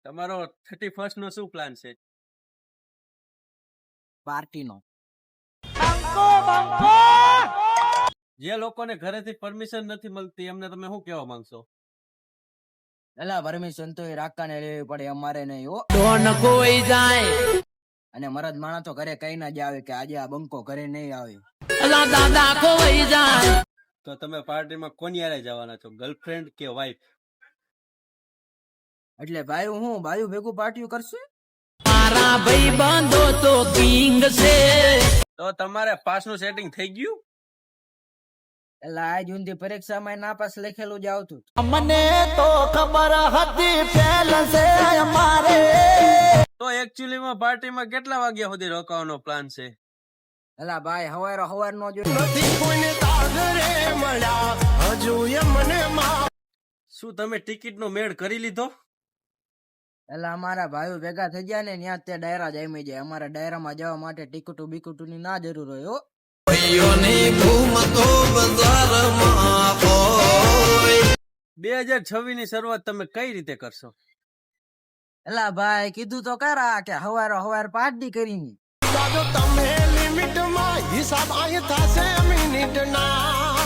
તમારો 31st નો શું plan છે? પાર્ટીનો. જે લોકોને ઘરેથી પરમિશન નથી મળતી એમને તમે શું કહેવા માંગશો? એલા પરમિશન તો એ રાકાને લેવી પડે, અમારે નહીં હો. ડોન કોઈ જાય અને મરદ માણસ તો ઘરે કઈ ના જ આવે કે આજે આ બંકો ઘરે નહીં આવે. અલા દાદા કોઈ જાય. તો તમે પાર્ટીમાં કોની હારે જવાના છો, ગર્લફ્રેન્ડ કે વાઇફ? એટલે ભાઈ હું ભાઈ ભેગું પાર્ટીઓ કરશે. મારા ભાઈ બંધો તો કિંગ છે. તો તમારે પાસનું સેટિંગ થઈ ગયું? એટલે આ જૂનથી પરીક્ષામાં નાપાસ લખેલું જ આવતું. મને તો ખબર હતી ફેલ છે અમારે. તો એકચ્યુઅલીમાં પાર્ટીમાં કેટલા વાગ્યા સુધી રોકાવાનો પ્લાન છે? એલા ભાઈ હવાર નો જો. શું તમે ટિકિટ નો મેળ કરી લીધો? એટલે અમારા ભાઈઓ ભેગા થઈ ગયા ને ત્યાં તે ડાયરા જામી જાય. અમારા ડાયરામાં જવા માટે ટિકિટો બિકિટો ની ના જરૂર હોય હો. 2026 ની શરૂઆત તમે કઈ રીતે કરશો? એલા ભાઈ કીધું તો કરા કે હવાર પાર્ટી કરી. તમે લિમિટ માં હિસાબ અહીં થશે મિનિટ ના.